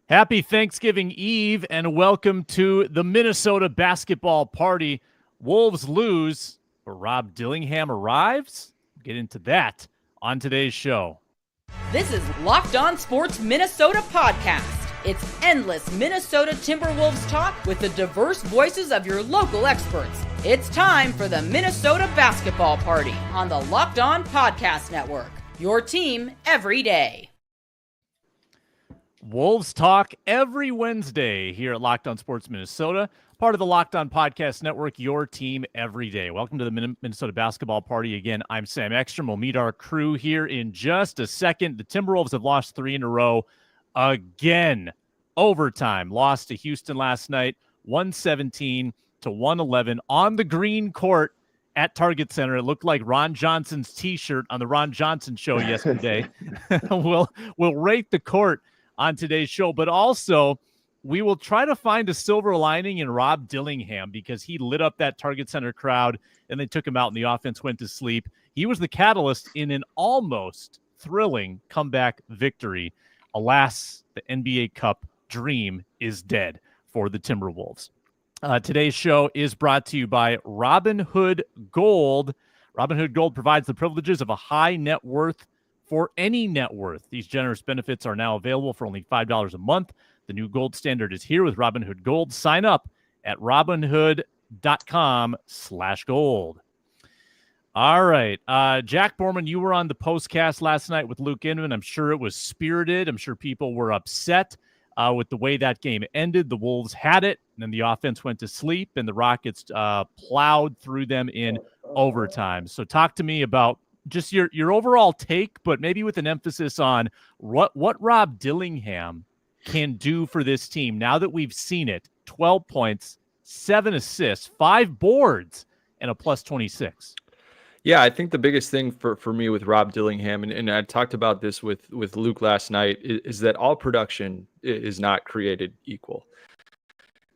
Happy Thanksgiving Eve and welcome to the Minnesota basketball party. Wolves lose, but Rob Dillingham arrives. We'll get into that on today's show. This is Locked On Sports Minnesota podcast. It's endless Minnesota Timberwolves talk with the diverse voices of your local experts. It's time for the Minnesota basketball party on the Locked On Podcast Network. Your team every day. Wolves talk every Wednesday here at Locked On Sports Minnesota, part of the Locked On Podcast Network, your team every day. Welcome to the Minnesota basketball party. Again, I'm Sam Ekstrom. We'll meet our crew here in just a second. The Timberwolves have lost 3 in a row again. Overtime. Lost to Houston last night, 117-111 on the green court at Target Center. It looked like Ron Johnson's T-shirt on the Ron Johnson show yesterday. We'll rate the court on today's show, but also we will try to find a silver lining in Rob Dillingham because he lit up that Target Center crowd and they took him out and the offense went to sleep. He was the catalyst in an almost thrilling comeback victory. Alas, the NBA Cup dream is dead for the Timberwolves. Today's show is brought to you by Robinhood Gold. Robinhood Gold provides the privileges of a high net worth for any net worth. These generous benefits are now available for only $5 a month. The new gold standard is here with Robinhood Gold. Sign up at robinhood.com/gold. All right. Jack Borman, you were on the postcast last night with Luke Inman. I'm sure it was spirited. I'm sure people were upset with the way that game ended. The Wolves had it, and then the offense went to sleep, and the Rockets plowed through them in overtime. So talk to me about just your overall take, but maybe with an emphasis on what Rob Dillingham can do for this team now that we've seen it. 12 points, 7 assists, 5 boards, and a plus 26. Yeah, I think the biggest thing for me with Rob Dillingham, and I talked about this with Luke last night, is that all production is not created equal.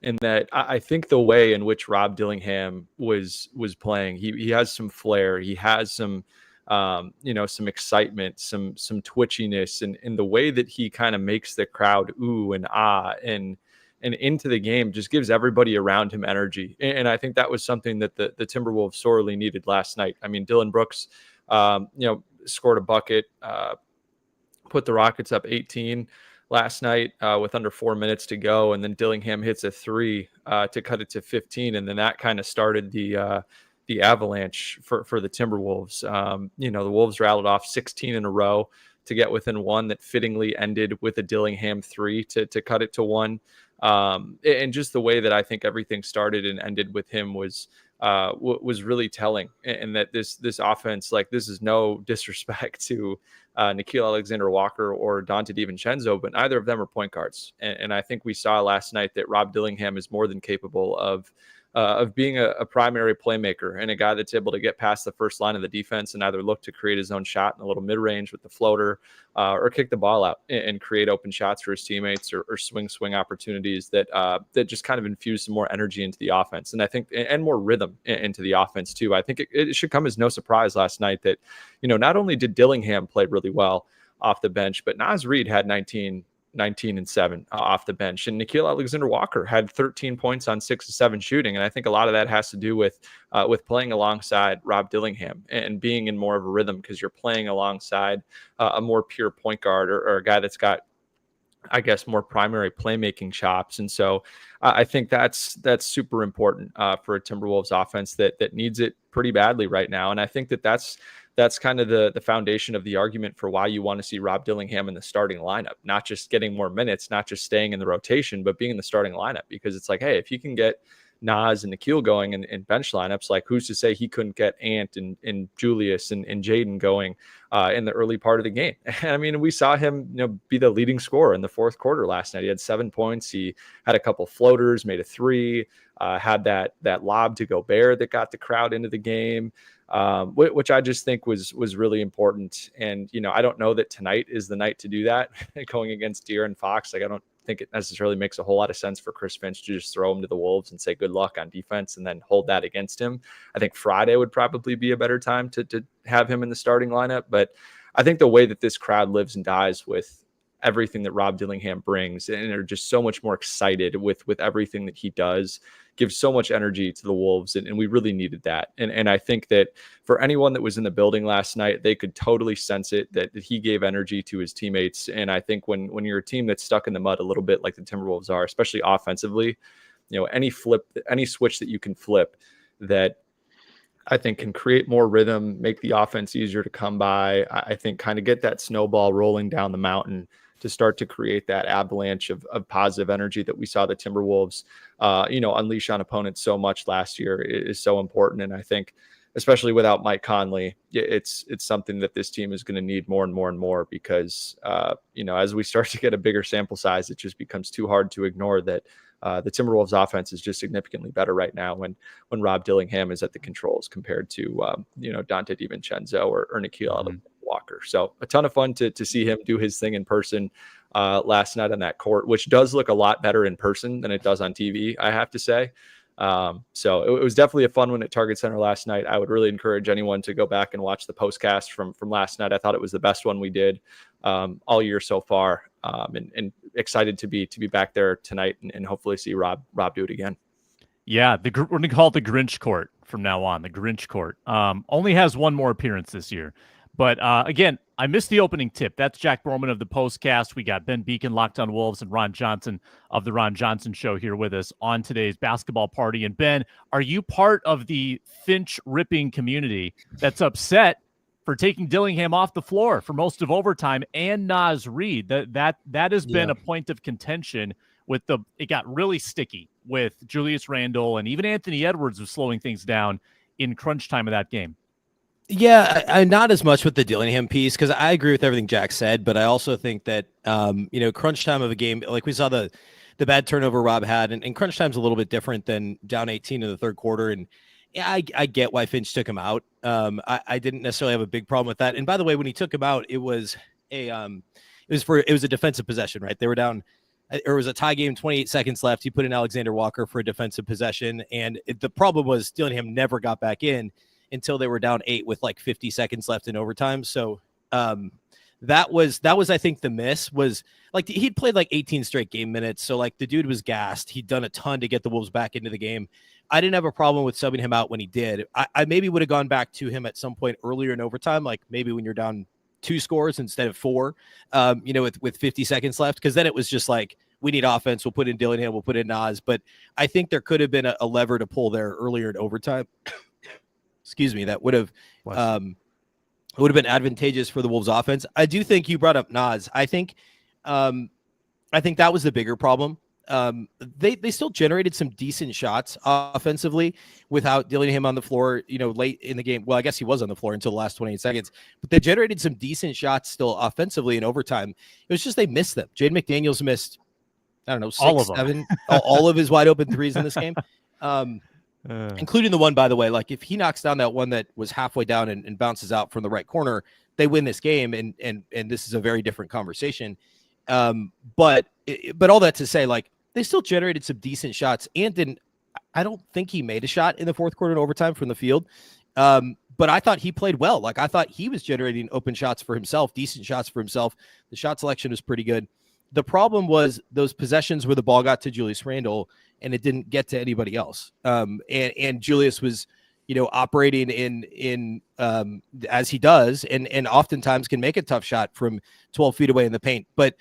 And that I think the way in which Rob Dillingham was playing, he has some flair, he has some some excitement, some twitchiness, and in the way that he kind of makes the crowd ooh and ah and into the game just gives everybody around him energy. And I think that was something that the Timberwolves sorely needed last night. I mean, Dylan Brooks, scored a bucket, put the Rockets up 18 last night with under 4 minutes to go. And then Dillingham hits a 3 to cut it to 15. And then that kind of started the avalanche for the Timberwolves. The Wolves rattled off 16 in a row to get within 1 that fittingly ended with a Dillingham 3 to cut it to 1. And just the way that I think everything started and ended with him was really telling. And that this offense, like, this is no disrespect to Nickeil Alexander-Walker or Dante DiVincenzo, but neither of them are point guards. And I think we saw last night that Rob Dillingham is more than capable of being a primary playmaker and a guy that's able to get past the first line of the defense and either look to create his own shot in a little mid-range with the floater or kick the ball out and create open shots for his teammates or swing opportunities that just kind of infuse some more energy into the offense. And I think, and more rhythm into the offense too. I think it should come as no surprise last night that, not only did Dillingham play really well off the bench, but Naz Reid had 19 and 7 off the bench. And Nickeil Alexander-Walker had 13 points on 6 of 7 shooting. And I think a lot of that has to do with playing alongside Rob Dillingham and being in more of a rhythm because you're playing alongside a more pure point guard or a guy that's got, I guess, more primary playmaking chops. And so I think that's super important for a Timberwolves offense that needs it pretty badly right now. And I think that's kind of the foundation of the argument for why you want to see Rob Dillingham in the starting lineup, not just getting more minutes, not just staying in the rotation, but being in the starting lineup. Because it's like, hey, if you can get Naz and Nickeil going in bench lineups, like, who's to say he couldn't get Ant and Julius and Jaden going in the early part of the game? And I mean, we saw him be the leading scorer in the fourth quarter last night. He had 7 points. He had a couple floaters, made a 3, had that lob to Gobert that got the crowd into the game. Which I just think was really important. And, I don't know that tonight is the night to do that going against De'Aaron Fox. Like, I don't think it necessarily makes a whole lot of sense for Chris Finch to just throw him to the Wolves and say good luck on defense and then hold that against him. I think Friday would probably be a better time to have him in the starting lineup. But I think the way that this crowd lives and dies with everything that Rob Dillingham brings, and are just so much more excited with everything that he does. Gives so much energy to the Wolves, and we really needed that. And I think that for anyone that was in the building last night, they could totally sense it, that he gave energy to his teammates. And I think when you're a team that's stuck in the mud a little bit like the Timberwolves are, especially offensively, any switch that you can flip that I think can create more rhythm, make the offense easier to come by. I think kind of get that snowball rolling down the mountain to start to create that avalanche of positive energy that we saw the Timberwolves, unleash on opponents so much last year is so important. And I think, especially without Mike Conley, it's something that this team is going to need more and more and more because, as we start to get a bigger sample size, it just becomes too hard to ignore that the Timberwolves offense is just significantly better right now when Rob Dillingham is at the controls compared to, Dante DiVincenzo or Nickeil Walker. So a ton of fun to see him do his thing in person last night on that court, which does look a lot better in person than it does on TV, I have to say. So it was definitely a fun one at Target Center last night. I would really encourage anyone to go back and watch the postcast from last night. I thought it was the best one we did all year so far, and excited to be back there tonight and hopefully see Rob do it again. Yeah, we're going to call it the Grinch Court from now on. The Grinch Court only has one more appearance this year. But again, I missed the opening tip. That's Jack Borman of the Postcast. We got Ben Beacon, Locked On Wolves, and Ron Johnson of the Ron Johnson Show here with us on today's basketball party. And Ben, are you part of the Finch ripping community that's upset for taking Dillingham off the floor for most of overtime and Naz Reid? That has been a point of contention with it got really sticky with Julius Randle, and even Anthony Edwards was slowing things down in crunch time of that game. Yeah, I'm not as much with the Dillingham piece because I agree with everything Jack said, but I also think that crunch time of a game, like we saw the bad turnover Rob had, and crunch time's a little bit different than down 18 in the third quarter. And yeah, I get why Finch took him out. I didn't necessarily have a big problem with that. And by the way, when he took him out, it was a defensive possession, right? They were down. It was a tie game, 28 seconds left. He put in Alexander Walker for a defensive possession, and the problem was Dillingham never got back in until they were down 8 with like 50 seconds left in overtime. So that was I think the miss was like he'd played like 18 straight game minutes. So like the dude was gassed. He'd done a ton to get the Wolves back into the game. I didn't have a problem with subbing him out when he did. I maybe would have gone back to him at some point earlier in overtime, like maybe when you're down 2 scores instead of 4, with 50 seconds left. Cause then it was just like, we need offense. We'll put in Dillingham. We'll put in Naz. But I think there could have been a lever to pull there earlier in overtime. Excuse me. That would have been advantageous for the Wolves offense. I do think you brought up Naz. I think that was the bigger problem. They still generated some decent shots offensively without Dillingham on the floor, late in the game. Well, I guess he was on the floor until the last 28 seconds, but they generated some decent shots still offensively in overtime. It was just they missed them. Jaden McDaniels missed, I don't know, 6, 7, all of his wide open threes in this game. Including the one, by the way, like if he knocks down that one that was halfway down and bounces out from the right corner, they win this game. And this is a very different conversation. But all that to say, like they still generated some decent shots. I don't think he made a shot in the fourth quarter in overtime from the field. But I thought he played well. Like I thought he was generating open shots for himself, decent shots for himself. The shot selection was pretty good. The problem was those possessions where the ball got to Julius Randle and it didn't get to anybody else. And Julius was, operating in as he does, and oftentimes can make a tough shot from 12 feet away in the paint, but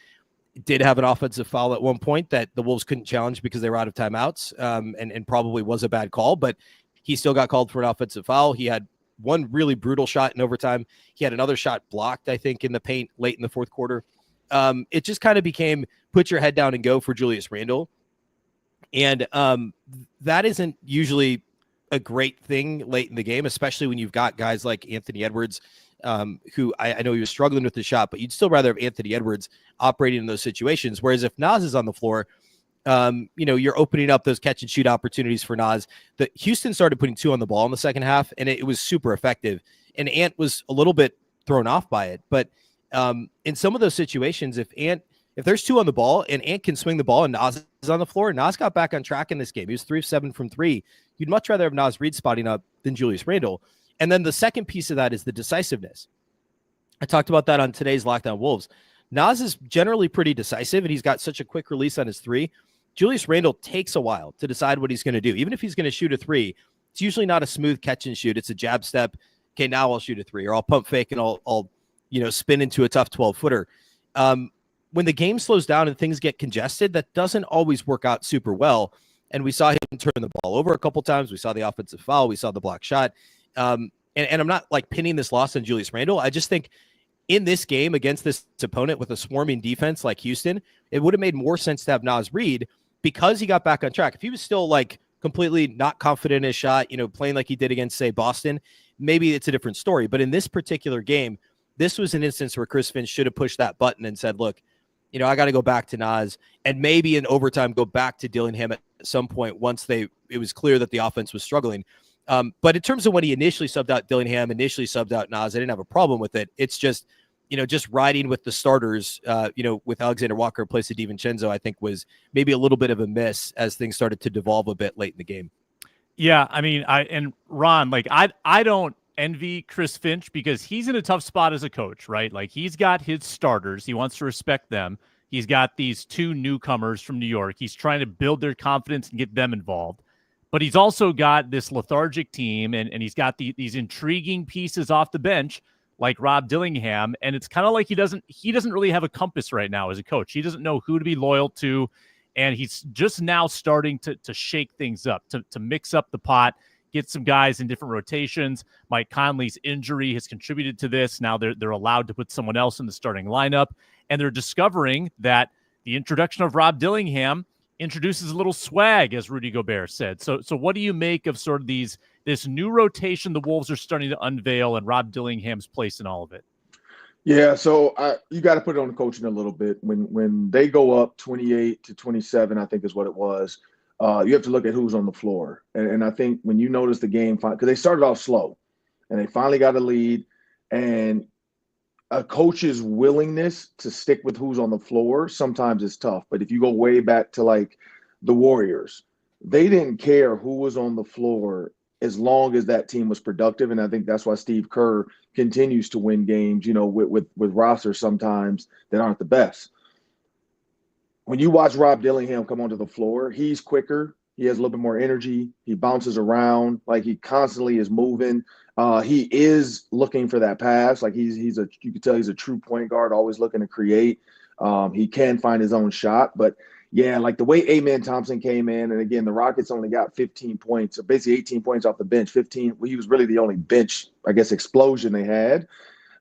did have an offensive foul at one point that the Wolves couldn't challenge because they were out of timeouts, and probably was a bad call, but he still got called for an offensive foul. He had one really brutal shot in overtime. He had another shot blocked, I think, in the paint late in the fourth quarter. It just kind of became put your head down and go for Julius Randle. And that isn't usually a great thing late in the game, especially when you've got guys like Anthony Edwards, who I know he was struggling with the shot, but you'd still rather have Anthony Edwards operating in those situations. Whereas if Naz is on the floor, you're opening up those catch and shoot opportunities for Naz. Houston started putting 2 on the ball in the second half, and it was super effective. And Ant was a little bit thrown off by it. But in some of those situations, if there's 2 on the ball and Ant can swing the ball and Naz is on the floor, Naz got back on track in this game. He was 3 of 7 from 3. You'd much rather have Naz Reid spotting up than Julius Randle. And then the second piece of that is the decisiveness. I talked about that on today's Lockdown Wolves. Nas is generally pretty decisive, and he's got such a quick release on his three. Julius Randle takes a while to decide what he's going to do. Even if he's going to shoot a three, it's usually not a smooth catch and shoot. It's a jab step. Okay, now I'll shoot a three, or I'll pump fake and I'll spin into a tough 12-footer. When the game slows down and things get congested, that doesn't always work out super well. And we saw him turn the ball over a couple times. We saw the offensive foul. We saw the block shot. And I'm not like pinning this loss on Julius Randle. I just think in this game against this opponent with a swarming defense like Houston, it would have made more sense to have Naz Reid because he got back on track. If he was still like completely not confident in his shot, playing like he did against, say, Boston, maybe it's a different story. But in this particular game, this was an instance where Chris Finch should have pushed that button and said, look, I got to go back to Naz, and maybe in overtime go back to Dillingham at some point once it was clear that the offense was struggling. But in terms of when he initially subbed out Dillingham, initially subbed out Naz, I didn't have a problem with it. It's just, just riding with the starters, with Alexander Walker in place of DiVincenzo, I think was maybe a little bit of a miss as things started to devolve a bit late in the game. Yeah, I mean, Ron, like I don't envy Chris Finch because he's in a tough spot as a coach, right? Like he's got his starters. He wants to respect them. He's got these two newcomers from New York. He's trying to build their confidence and get them involved. But he's also got this lethargic team, and he's got these intriguing pieces off the bench like Rob Dillingham. And it's kind of like he doesn't really have a compass right now as a coach. He doesn't know who to be loyal to. And he's just now starting to shake things up, to mix up the pot, get some guys in different rotations. Mike Conley's injury has contributed to this. Now they're allowed to put someone else in the starting lineup, and they're discovering that the introduction of Rob Dillingham introduces a little swag, as Rudy Gobert said. So what do you make of sort of this new rotation the Wolves are starting to unveil and Rob Dillingham's place in all of it? Yeah, so you got to put it on the coaching a little bit. When they go up 28-27, I think is what it was, you have to look at who's on the floor. And I think when you notice the game, because they started off slow and they finally got a lead, and a coach's willingness to stick with who's on the floor sometimes is tough. But if you go way back to like the Warriors, they didn't care who was on the floor as long as that team was productive. And I think that's why Steve Kerr continues to win games, with rosters sometimes that aren't the best. When you watch Rob Dillingham come onto the floor, he's quicker. He has a little bit more energy. He bounces around. Like he constantly is moving. He is looking for that pass. Like you can tell he's a true point guard, always looking to create. He can find his own shot, but yeah, like the way Amen Thompson came in, and again, the Rockets only got 15 points, so basically 18 points off the bench. 15, he was really the only bench, I guess, explosion they had.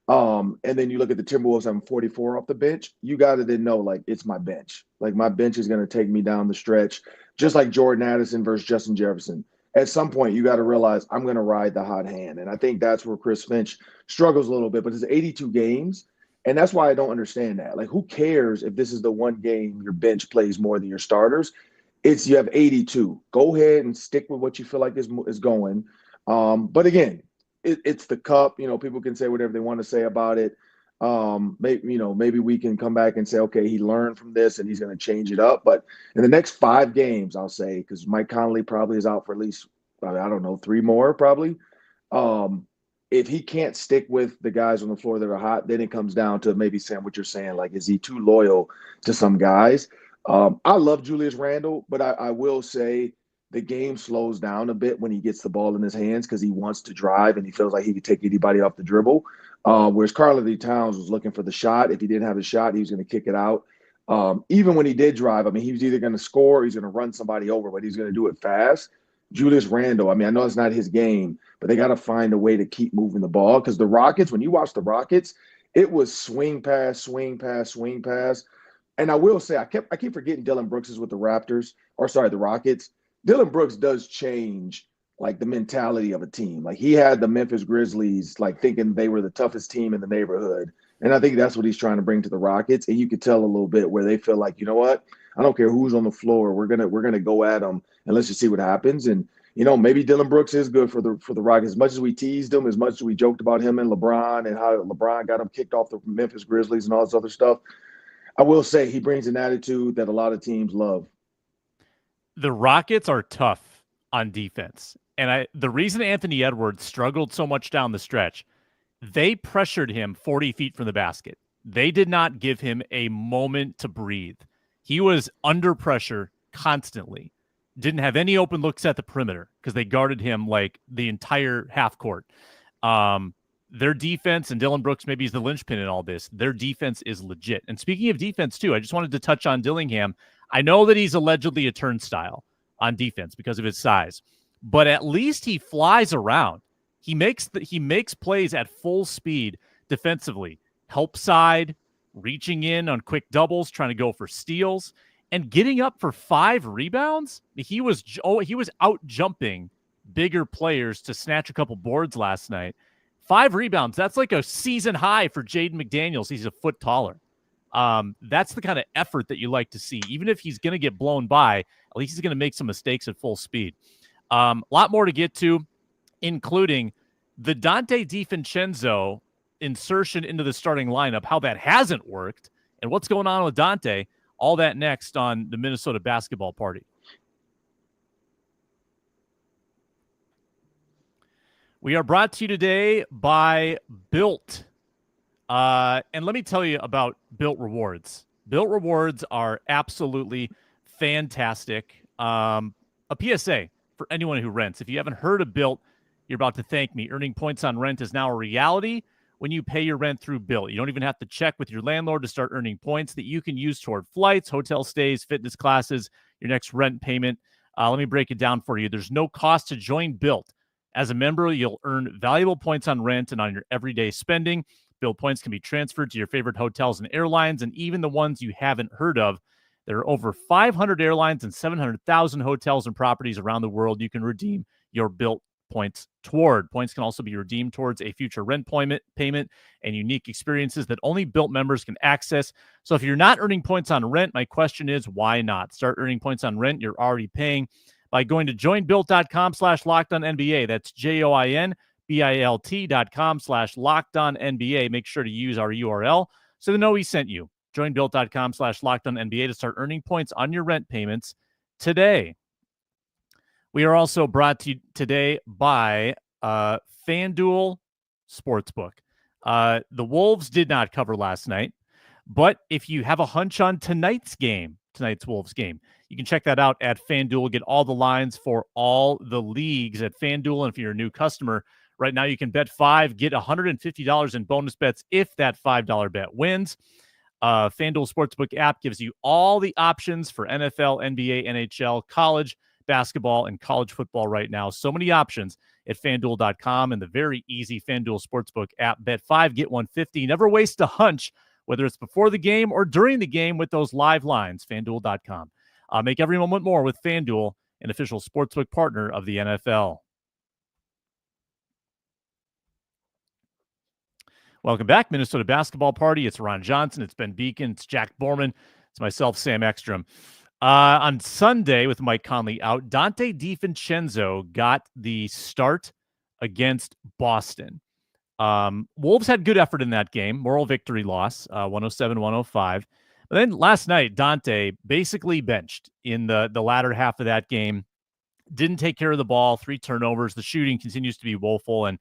And then you look at the Timberwolves having 44 off the bench. You got to then know, like, it's my bench. Like, my bench is going to take me down the stretch, just like Jordan Addison versus Justin Jefferson. At some point, you got to realize I'm going to ride the hot hand. And I think that's where Chris Finch struggles a little bit. But it's 82 games, and that's why I don't understand that. Like, who cares if this is the one game your bench plays more than your starters? You have 82. Go ahead and stick with what you feel like is going. But again, it's the cup. People can say whatever they want to say about it. Maybe we can come back and say, okay, he learned from this and he's going to change it up. But in the next 5 games, I'll say, because Mike Conley probably is out for at least, 3 more probably. If he can't stick with the guys on the floor that are hot, then it comes down to maybe saying what you're saying, like, is he too loyal to some guys? I love Julius Randle, but I will say the game slows down a bit when he gets the ball in his hands because he wants to drive and he feels like he could take anybody off the dribble. Whereas Karl-Anthony Towns was looking for the shot. If he didn't have a shot, he was going to kick it out. Even when he did drive, he was either going to score or he's going to run somebody over, but he's going to do it fast. Julius Randle, I know it's not his game, but they got to find a way to keep moving the ball because the Rockets, when you watch the Rockets, it was swing pass, swing pass, swing pass. And I will say, I keep forgetting Dillon Brooks is with the the Rockets. Dillon Brooks does change like the mentality of a team. Like he had the Memphis Grizzlies like thinking they were the toughest team in the neighborhood. And I think that's what he's trying to bring to the Rockets. And you could tell a little bit where they feel like, you know what? I don't care who's on the floor. We're gonna go at them and let's just see what happens. And maybe Dillon Brooks is good for the Rockets. As much as we teased him, as much as we joked about him and LeBron and how LeBron got him kicked off the Memphis Grizzlies and all this other stuff, I will say he brings an attitude that a lot of teams love. The Rockets are tough on defense. And the reason Anthony Edwards struggled so much down the stretch, they pressured him 40 feet from the basket. They did not give him a moment to breathe. He was under pressure constantly. Didn't have any open looks at the perimeter because they guarded him like the entire half court. Their defense, and Dylan Brooks maybe is the linchpin in all this, their defense is legit. And speaking of defense, too, I just wanted to touch on Dillingham. I know that he's allegedly a turnstile on defense because of his size, but at least he flies around. He makes plays at full speed defensively. Help side, reaching in on quick doubles, trying to go for steals, and getting up for 5 rebounds. He was out jumping bigger players to snatch a couple boards last night. 5 rebounds, that's like a season high for Jaden McDaniels. He's a foot taller. That's the kind of effort that you like to see. Even if he's going to get blown by, at least he's going to make some mistakes at full speed. A lot more to get to, including the Dante DiVincenzo insertion into the starting lineup, how that hasn't worked, and what's going on with Dante. All that next on the Minnesota Basketball Party. We are brought to you today by Built. And let me tell you about Built Rewards. Built Rewards are absolutely fantastic. A PSA for anyone who rents. If you haven't heard of Built, you're about to thank me. Earning points on rent is now a reality when you pay your rent through Built. You don't even have to check with your landlord to start earning points that you can use toward flights, hotel stays, fitness classes, your next rent payment. Let me break it down for you. There's no cost to join Built. As a member, you'll earn valuable points on rent and on your everyday spending. Built points can be transferred to your favorite hotels and airlines, and even the ones you haven't heard of. There are over 500 airlines and 700,000 hotels and properties around the world you can redeem your Built points toward. Points can also be redeemed towards a future rent payment and unique experiences that only Built members can access. So if you're not earning points on rent, my question is, why not? Start earning points on rent you're already paying by going to joinbuilt.com/LockedOnNBA. That's joinbilt.com/LockedOnNBA. Make sure to use our URL so they know we sent you. Joinbuilt.com/LockedOnNBA to start earning points on your rent payments today. We are also brought to you today by FanDuel Sportsbook. The Wolves did not cover last night, but if you have a hunch on tonight's Wolves game, you can check that out at FanDuel. Get all the lines for all the leagues at FanDuel. And if you're a new customer, right now you can bet 5, get $150 in bonus bets if that $5 bet wins. FanDuel Sportsbook app gives you all the options for NFL, NBA, NHL, college basketball, and college football right now. So many options at FanDuel.com and the very easy FanDuel Sportsbook app. Bet 5, get $150. Never waste a hunch, whether it's before the game or during the game with those live lines. FanDuel.com. Make every moment more with FanDuel, an official sportsbook partner of the NFL. Welcome back, Minnesota Basketball Party. It's Ron Johnson. It's Ben Beacon. It's Jack Borman. It's myself, Sam Ekstrom. On Sunday, with Mike Conley out, Dante DiVincenzo got the start against Boston. Wolves had good effort in that game. Moral victory loss, 107-105. But then last night, Dante basically benched in the latter half of that game. Didn't take care of the ball, 3 turnovers. The shooting continues to be woeful.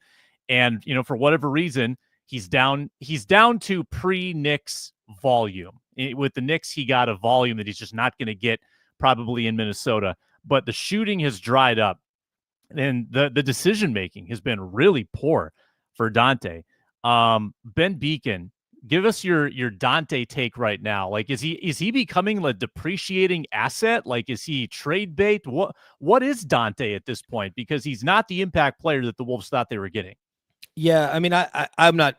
And you know, for whatever reason, he's down to pre-Knicks volume. With the Knicks, he got a volume that he's just not going to get probably in Minnesota. But the shooting has dried up. And the decision-making has been really poor for Dante. Ben Beacon, give us your Dante take right now. Like, is he becoming a depreciating asset? Like, is he trade bait? What is Dante at this point? Because he's not the impact player that the Wolves thought they were getting. Yeah, I mean, I'm not.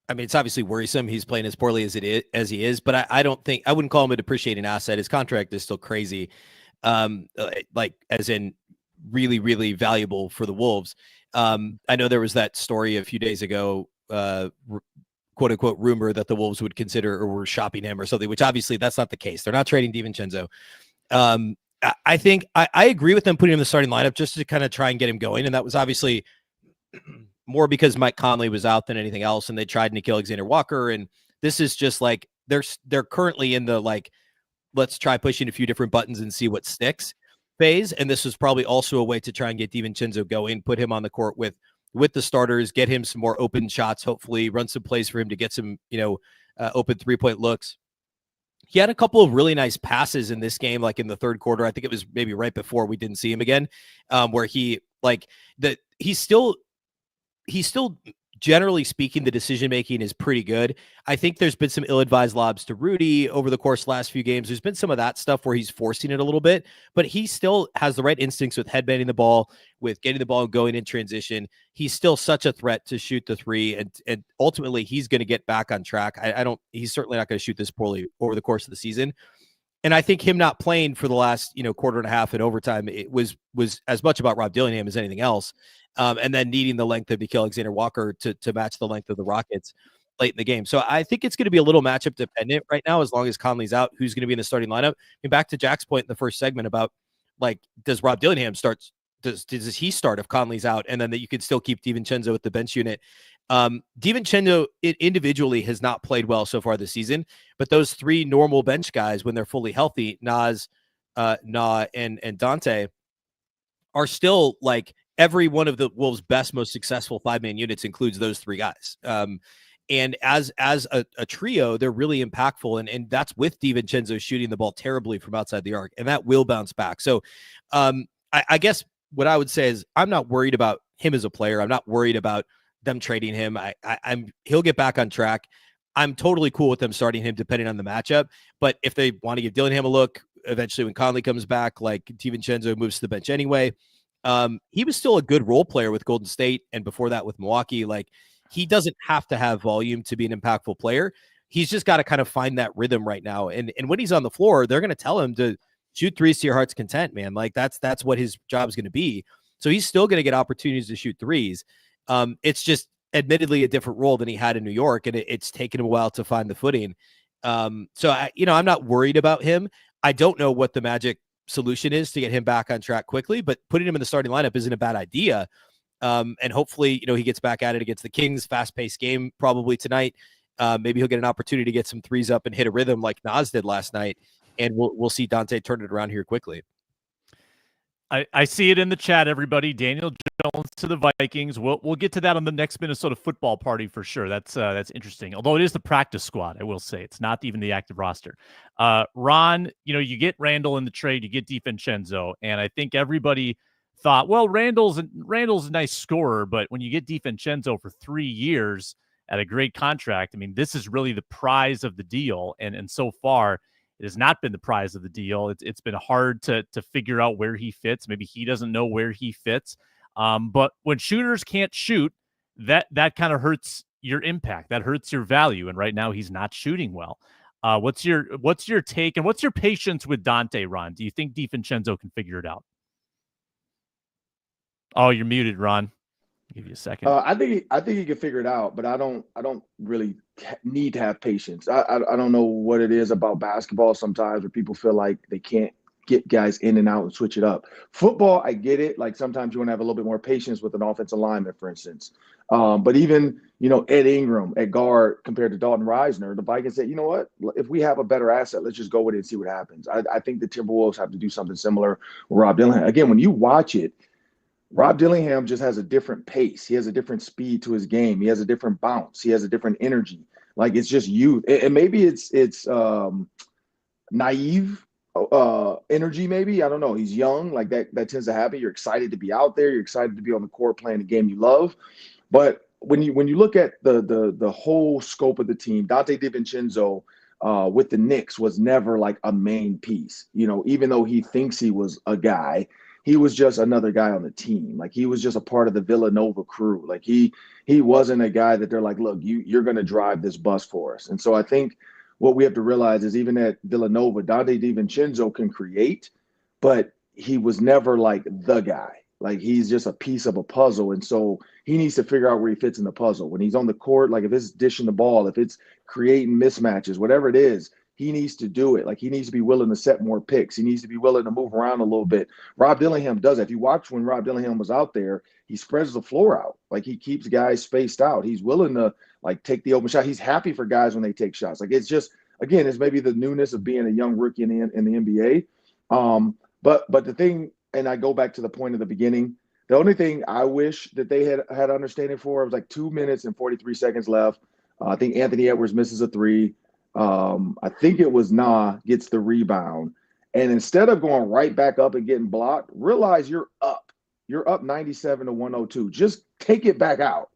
I mean, it's obviously worrisome he's playing as poorly as he is, but I don't think I wouldn't call him a depreciating asset. His contract is still crazy, like as in really, really valuable for the Wolves. I know there was that story a few days ago, quote unquote rumor that the Wolves would consider or were shopping him or something, which obviously that's not the case. They're not trading DiVincenzo. I think I agree with them putting him in the starting lineup just to kind of try and get him going. And that was obviously more because Mike Conley was out than anything else. And they tried Nickeil Alexander-Walker. And this is just like, they're currently in the, like, let's try pushing a few different buttons and see what sticks phase. And this was probably also a way to try and get DiVincenzo going, put him on the court with the starters, get him some more open shots, hopefully run some plays for him to get some, open 3-point looks. He had a couple of really nice passes in this game, like in the third quarter. I think it was maybe right before we didn't see him again, where he's still generally speaking, the decision-making is pretty good. I think there's been some ill-advised lobs to Rudy over the course of the last few games. There's been some of that stuff where he's forcing it a little bit, but he still has the right instincts with headbanding the ball, with getting the ball and going in transition. He's still such a threat to shoot the three, and ultimately he's going to get back on track. He's certainly not going to shoot this poorly over the course of the season. And I think him not playing for the last, quarter and a half in overtime, it was as much about Rob Dillingham as anything else. And then needing the length of Nickeil Alexander-Walker to match the length of the Rockets late in the game. So I think it's going to be a little matchup dependent right now, as long as Conley's out, who's going to be in the starting lineup. And back to Jack's point in the first segment about, does Rob Dillingham start? Does he start if Conley's out? And then that you could still keep DiVincenzo with the bench unit. DiVincenzo individually has not played well so far this season, but those three normal bench guys, when they're fully healthy, Naz, Na, and Dante, are still every one of the Wolves' best, most successful 5-man units includes those three guys. And as a trio, they're really impactful. And that's with DiVincenzo shooting the ball terribly from outside the arc, and that will bounce back. So I guess what I would say is I'm not worried about him as a player. I'm not worried about them trading him. He'll get back on track. I'm totally cool with them starting him depending on the matchup. But if they want to give Dillingham a look, eventually when Conley comes back, DiVincenzo moves to the bench anyway. He was still a good role player with Golden State, and before that with Milwaukee. He doesn't have to have volume to be an impactful player. He's just got to kind of find that rhythm right now. And when he's on the floor, they're going to tell him to shoot threes to your heart's content, man. That's what his job is going to be. So he's still going to get opportunities to shoot threes. It's just admittedly a different role than he had in New York, and it's taken him a while to find the footing. I'm not worried about him. I don't know what the magic solution is to get him back on track quickly, but putting him in the starting lineup isn't a bad idea. And hopefully, he gets back at it against the Kings, fast-paced game probably tonight. Maybe he'll get an opportunity to get some threes up and hit a rhythm like Naz did last night, and we'll see Dante turn it around here quickly. I see it in the chat, everybody. Daniel Jones to the Vikings. We'll get to that on the next Minnesota football party for sure. That's interesting. Although it is the practice squad, I will say it's not even the active roster. Ron, you get Randall in the trade, you get DiVincenzo, and I think everybody thought, well, Randall's a nice scorer, but when you get DiVincenzo for 3 years at a great contract, I mean, this is really the prize of the deal, and so far, it has not been the prize of the deal. It's been hard to figure out where he fits. Maybe he doesn't know where he fits. But when shooters can't shoot, that kind of hurts your impact. That hurts your value. And right now he's not shooting well. What's your take and what's your patience with Dante, Ron? Do you think DiVincenzo can figure it out? Oh, you're muted, Ron. I'll give you a second. I think he can figure it out, but I don't really need to have patience. I don't know what it is about basketball sometimes where people feel like they can't get guys in and out and switch it up. Football, I get it. Sometimes you want to have a little bit more patience with an offensive lineman, for instance. But even, Ed Ingram at guard compared to Dalton Reisner, the Vikings said, you know what? If we have a better asset, let's just go with it and see what happens. I think the Timberwolves have to do something similar with Rob Dillingham. Again, when you watch it, Rob Dillingham just has a different pace. He has a different speed to his game. He has a different bounce. He has a different energy. It's just youth. And maybe it's naive energy, maybe. I don't know. He's young. That tends to happen. You're excited to be out there. You're excited to be on the court playing the game you love. But when you look at the whole scope of the team, Dante DiVincenzo with the Knicks was never a main piece. Even though he thinks he was a guy, he was just another guy on the team. He was just a part of the Villanova crew. He wasn't a guy that they're look, you're going to drive this bus for us. And so I think what we have to realize is even at Villanova, Dante DiVincenzo can create, but he was never the guy. He's just a piece of a puzzle. And so he needs to figure out where he fits in the puzzle. When he's on the court, if it's dishing the ball, if it's creating mismatches, whatever it is, he needs to do it. He needs to be willing to set more picks. He needs to be willing to move around a little bit. Rob Dillingham does that. If you watch when Rob Dillingham was out there, he spreads the floor out. He keeps guys spaced out. He's willing to take the open shot. He's happy for guys when they take shots. It's just, again, it's maybe the newness of being a young rookie in the NBA. But the thing, and I go back to the point of the beginning, the only thing I wish that they had understanding for was 2 minutes and 43 seconds left I think Anthony Edwards misses a three. I think it was gets the rebound. And instead of going right back up and getting blocked, realize you're up. You're up 97 to 102. Just take it back out.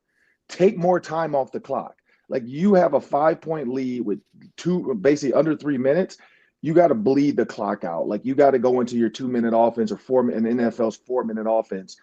Take more time off the clock. Like, you have a 5-point lead with basically under 3 minutes. You got to bleed the clock out. Like, you got to go into your 2-minute offense or in the NFL's 4-minute offense,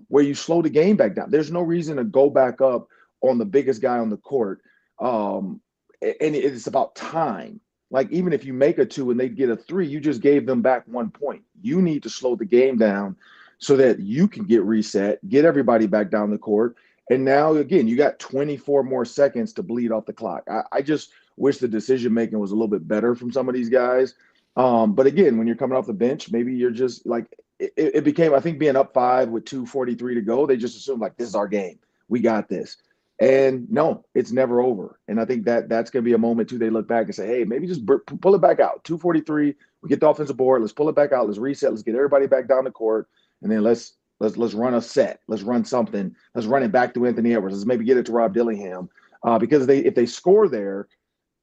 where you slow the game back down. There's no reason to go back up on the biggest guy on the court. And it's about time. Like, even if you make a 2 and they get a 3, you just gave them back 1 point. You need to slow the game down so that you can get reset, get everybody back down the court. And now, again, you got 24 more seconds to bleed off the clock. I just wish the decision-making was a little bit better from some of these guys. But again, when you're coming off the bench, maybe you're just like, it became, I think, being up 5 with 2:43 to go, they just assumed, like, this is our game. We got this. And no, it's never over. And I think that's going to be a moment too. They look back and say, hey, maybe just pull it back out. 2:43. We get the offensive board. Let's pull it back out. Let's reset. Let's get everybody back down the court. And then let's run a set. Let's run something. Let's run it back to Anthony Edwards. Let's maybe get it to Rob Dillingham. Because if they score there,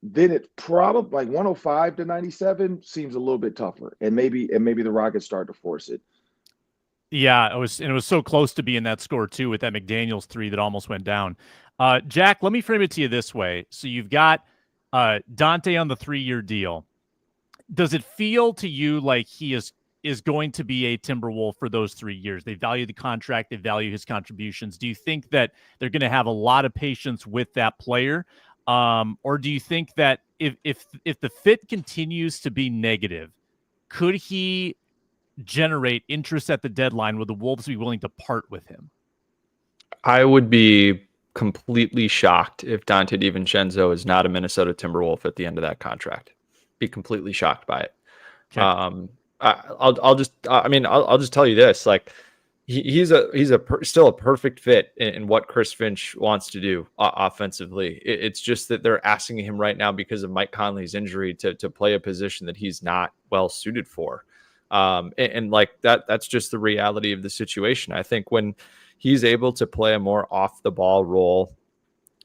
then it's probably like 105 to 97 seems a little bit tougher. And maybe the Rockets start to force it. Yeah, it was so close to being that score too, with that McDaniels 3 that almost went down. Jack, let me frame it to you this way. So you've got Dante on the 3-year deal. Does it feel to you like he is going to be a Timberwolf for those 3 years? They value the contract. They value his contributions. Do you think that they're going to have a lot of patience with that player? Or do you think that if the fit continues to be negative, could he generate interest at the deadline? Would the Wolves be willing to part with him? I would be completely shocked if Dante DiVincenzo is not a Minnesota Timberwolf at the end of that contract. Be completely shocked by it. Okay. I'll just tell you this, like, he's still a perfect fit in what Chris Finch wants to do offensively. It's just that they're asking him right now because of Mike Conley's injury to play a position that he's not well suited for. And like that's just the reality of the situation. I think when he's able to play a more off the ball role,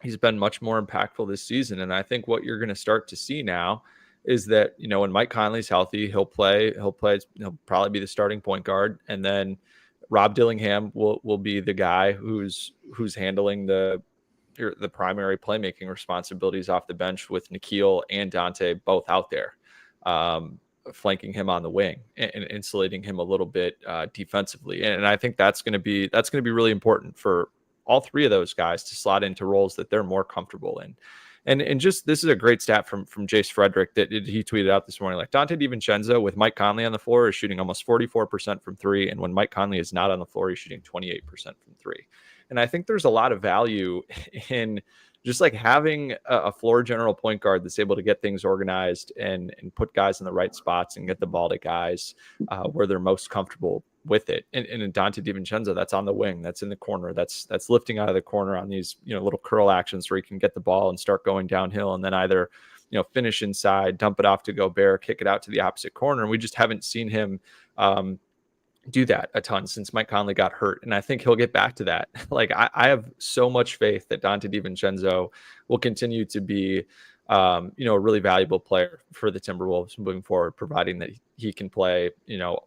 he's been much more impactful this season. And I think what you're going to start to see now is that, when Mike Conley's healthy, he'll probably be the starting point guard. And then Rob Dillingham will be the guy who's handling the primary playmaking responsibilities off the bench, with Nikhil and Dante both out there, flanking him on the wing and insulating him a little bit defensively. And I think that's going to be really important for all three of those guys to slot into roles that they're more comfortable in. And just, this is a great stat from Jace Frederick that he tweeted out this morning. Like, Dante DiVincenzo with Mike Conley on the floor is shooting almost 44% from 3. And when Mike Conley is not on the floor, he's shooting 28% from 3. And I think there's a lot of value in just like having a floor general point guard that's able to get things organized and put guys in the right spots and get the ball to guys where they're most comfortable with it. And in Dante DiVincenzo, that's on the wing, that's in the corner, that's lifting out of the corner on these, little curl actions where he can get the ball and start going downhill and then either, finish inside, dump it off to Gobert, kick it out to the opposite corner. And we just haven't seen him do that a ton since Mike Conley got hurt. And I think he'll get back to that. Like, I have so much faith that Dante DiVincenzo will continue to be, a really valuable player for the Timberwolves moving forward, providing that he can play,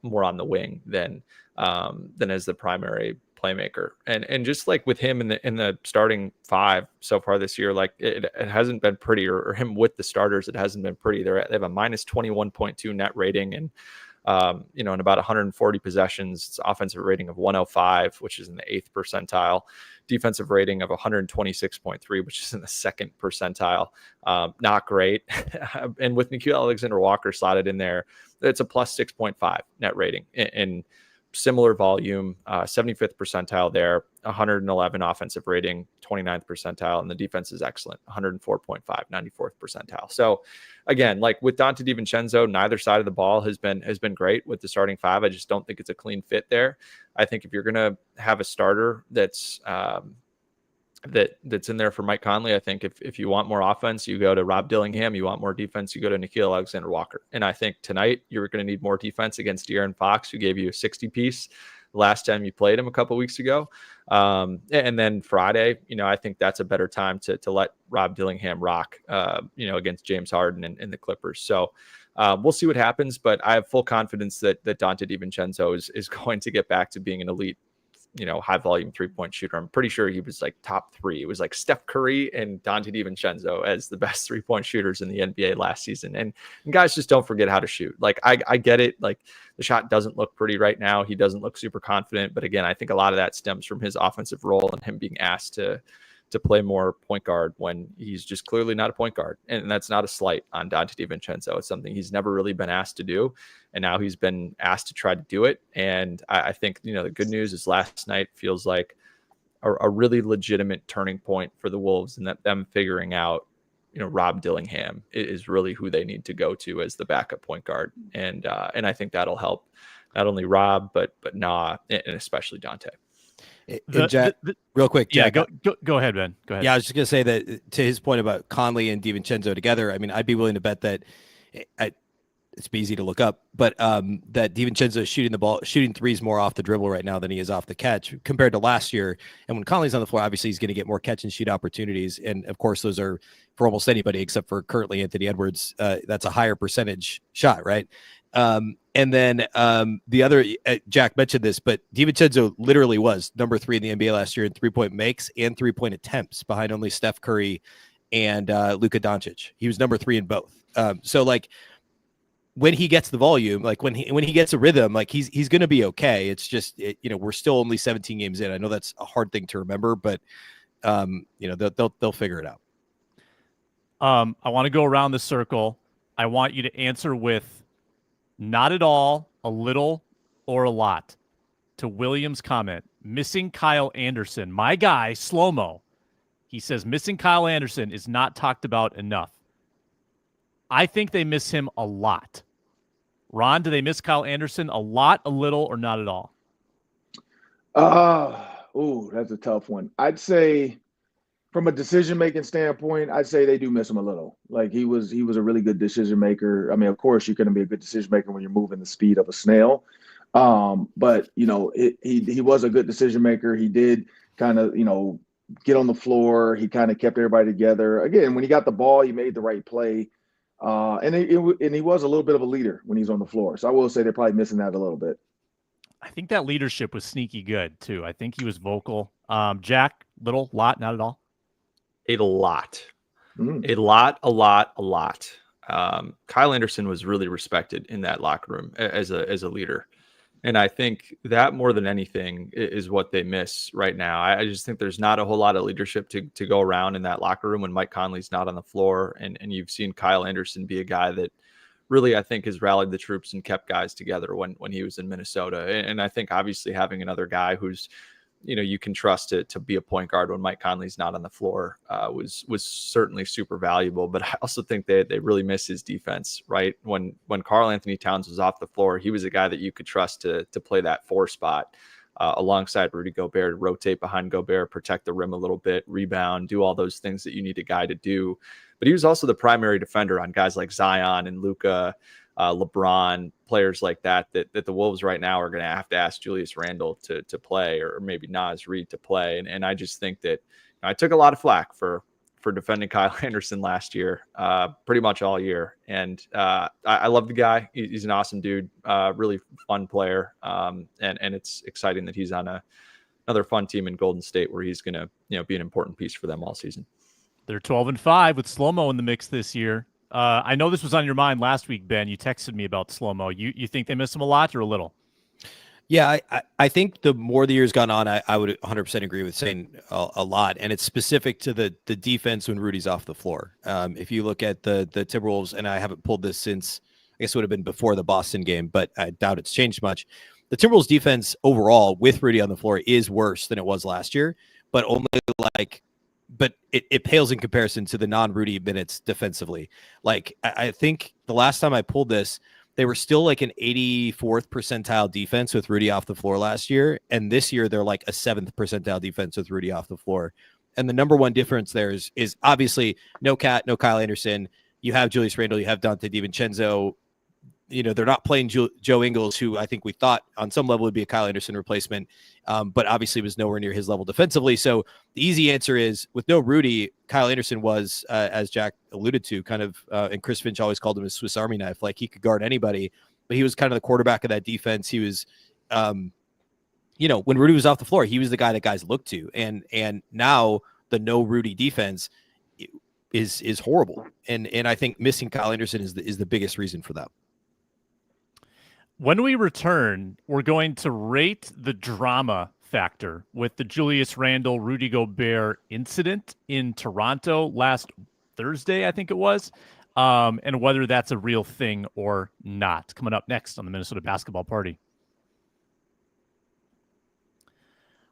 more on the wing than as the primary playmaker. And just like with him in the starting 5 so far this year, like it hasn't been pretty, or him with the starters, it hasn't been pretty. They have a minus 21.2 net rating, and in about 140 possessions, it's offensive rating of 105, which is in the 8th percentile, defensive rating of 126.3, which is in the 2nd percentile. Not great. And with Nikhil Alexander-Walker slotted in there, it's a plus 6.5 net rating in similar volume, 75th percentile there, 111 offensive rating, 29th percentile, and the defense is excellent, 104.5, 94th percentile. So again, like with Dante DiVincenzo, neither side of the ball has been great with the starting 5. I just don't think it's a clean fit there. I think if you're going to have a starter that's in there for Mike Conley, I think if you want more offense, you go to Rob Dillingham. You want more defense, you go to Nikhil Alexander-Walker. And I think tonight you're going to need more defense against De'Aaron Fox, who gave you a 60-piece. last time you played him a couple weeks ago. And then Friday, I think that's a better time to let Rob Dillingham rock, against James Harden and the Clippers. So we'll see what happens, but I have full confidence that Dante DiVincenzo is going to get back to being an elite, high volume 3-point shooter. I'm pretty sure he was like top 3. It was like Steph Curry and Dante DiVincenzo as the best 3-point shooters in the NBA last season. And guys, just don't forget how to shoot. Like, I get it. Like, the shot doesn't look pretty right now. He doesn't look super confident. But again, I think a lot of that stems from his offensive role and him being asked to play more point guard when he's just clearly not a point guard. And that's not a slight on Dante DiVincenzo. It's something he's never really been asked to do. And now he's been asked to try to do it. And I think, the good news is last night feels like a really legitimate turning point for the Wolves, and that them figuring out, Rob Dillingham is really who they need to go to as the backup point guard. And I think that'll help not only Rob, but Nah, and especially Dante. Real quick, Jack. Yeah, go ahead, Ben. Go ahead. Yeah, I was just going to say that to his point about Conley and DiVincenzo together, I mean, I'd be willing to bet that it's easy to look up, but that DiVincenzo is shooting threes more off the dribble right now than he is off the catch compared to last year. And when Conley's on the floor, obviously he's going to get more catch and shoot opportunities. And of course, those are for almost anybody except for currently Anthony Edwards. That's a higher percentage shot, right? And then the other, Jack mentioned this, but DiVincenzo literally was number 3 in the NBA last year in 3-point makes and 3-point attempts, behind only Steph Curry and Luka Doncic. He was number 3 in both. So like when he gets the volume, like when he gets a rhythm, like he's going to be okay. It's just, we're still only 17 games in. I know that's a hard thing to remember, but they'll figure it out. I want to go around the circle. I want you to answer with not at all, a little, or a lot. To William's comment, missing Kyle Anderson, my guy, Slow-Mo. He says missing Kyle Anderson is not talked about enough. I think they miss him a lot. Ron, do they miss Kyle Anderson a lot, a little, or not at all? That's a tough one. I'd say from a decision-making standpoint, I'd say they do miss him a little. Like he was a really good decision maker. I mean, of course, you're going to be a good decision maker when you're moving the speed of a snail. But he was a good decision maker. He did kind of, get on the floor. He kind of kept everybody together. Again, when he got the ball, he made the right play. And he was a little bit of a leader when he's on the floor. So I will say they're probably missing that a little bit. I think that leadership was sneaky good too. I think he was vocal. Jack, little, lot, not at all. A lot. A lot. Kyle Anderson was really respected in that locker room as a leader. And I think that more than anything is what they miss right now. I just think there's not a whole lot of leadership to go around in that locker room when Mike Conley's not on the floor. And you've seen Kyle Anderson be a guy that really, I think, has rallied the troops and kept guys together when he was in Minnesota. And I think obviously having another guy who's, you can trust to be a point guard when Mike Conley's not on the floor was certainly super valuable. But I also think they really miss his defense, right? When Karl Anthony Towns was off the floor, he was a guy that you could trust to play that 4 spot alongside Rudy Gobert, to rotate behind Gobert, protect the rim a little bit, rebound, do all those things that you need a guy to do. But he was also the primary defender on guys like Zion and Luka, LeBron, players like that the Wolves right now are going to have to ask Julius Randle to play, or maybe Naz Reid to play. And I just think that I took a lot of flack for defending Kyle Anderson last year, pretty much all year. And I love the guy. He's an awesome dude, really fun player. And it's exciting that he's on another fun team in Golden State where he's going to be an important piece for them all season. They're 12-5 with Slow-Mo in the mix this year. I know this was on your mind last week, Ben. You texted me about Slow-Mo. You think they miss him a lot or a little? Yeah, I think the more the year's gone on, I would 100% agree with saying a lot. And it's specific to the defense when Rudy's off the floor. If you look at the Timberwolves, and I haven't pulled this since, I guess it would have been before the Boston game, but I doubt it's changed much. The Timberwolves defense overall with Rudy on the floor is worse than it was last year, but only but it pales in comparison to the non-Rudy minutes defensively. Like, I think the last time I pulled this, they were still like an 84th percentile defense with Rudy off the floor last year. And this year they're like a 7th percentile defense with Rudy off the floor. And the number one difference there is obviously no Kyle Anderson. You have Julius Randle, you have Dante DiVincenzo. they're not playing Joe Ingles, who I think we thought on some level would be a Kyle Anderson replacement, but obviously was nowhere near his level defensively. So the easy answer is, with no Rudy, Kyle Anderson was, as Jack alluded to, kind of, and Chris Finch always called him a Swiss Army knife. Like, he could guard anybody, but he was kind of the quarterback of that defense. He was, when Rudy was off the floor, he was the guy that guys looked to. And now the no Rudy defense is horrible. And I think missing Kyle Anderson is the biggest reason for that. When we return, we're going to rate the drama factor with the Julius Randle, Rudy Gobert incident in Toronto last Thursday, I think it was, and whether that's a real thing or not. Coming up next on the Minnesota Basketball Party.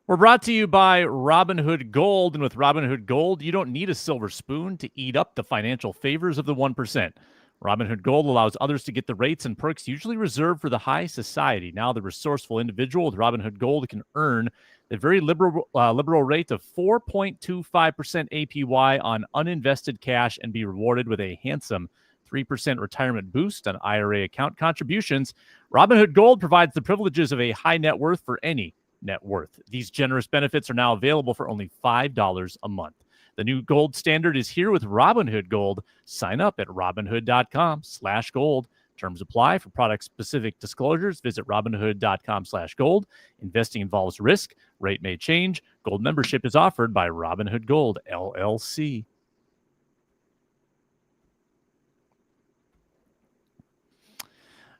We're brought to you by Robinhood Gold, and with Robinhood Gold, you don't need a silver spoon to eat up the financial favors of the 1%. Robinhood Gold allows others to get the rates and perks usually reserved for the high society. Now, the resourceful individual with Robinhood Gold can earn the very liberal rate of 4.25% APY on uninvested cash and be rewarded with a handsome 3% retirement boost on IRA account contributions. Robinhood Gold provides the privileges of a high net worth for any net worth. These generous benefits are now available for only $5 a month. The new gold standard is here with Robinhood Gold. Sign up at Robinhood.com/gold. Terms apply. For product-specific disclosures, visit Robinhood.com/gold. Investing involves risk. Rate may change. Gold membership is offered by Robinhood Gold, LLC.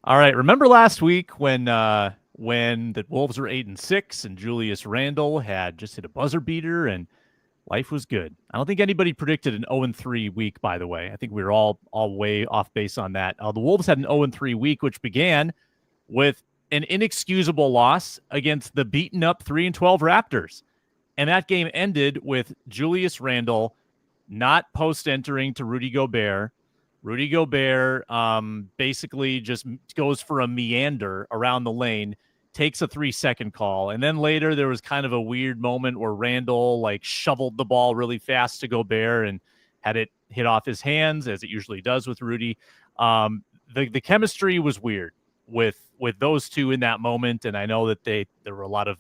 All right. Remember last week when the Wolves were 8-6 and Julius Randle had just hit a buzzer beater and life was good. I don't think anybody predicted an 0-3 week, by the way. I think we were all way off base on that. The Wolves had an 0-3 week, which began with an inexcusable loss against the beaten-up 3-12 Raptors. And that game ended with Julius Randle not post-entering to Rudy Gobert. Rudy Gobert basically just goes for a meander around the lane, takes a 3-second call. And then later there was kind of a weird moment where Randle shoveled the ball really fast to Gobert and had it hit off his hands, as it usually does with Rudy. The chemistry was weird with those two in that moment. And I know that there were a lot of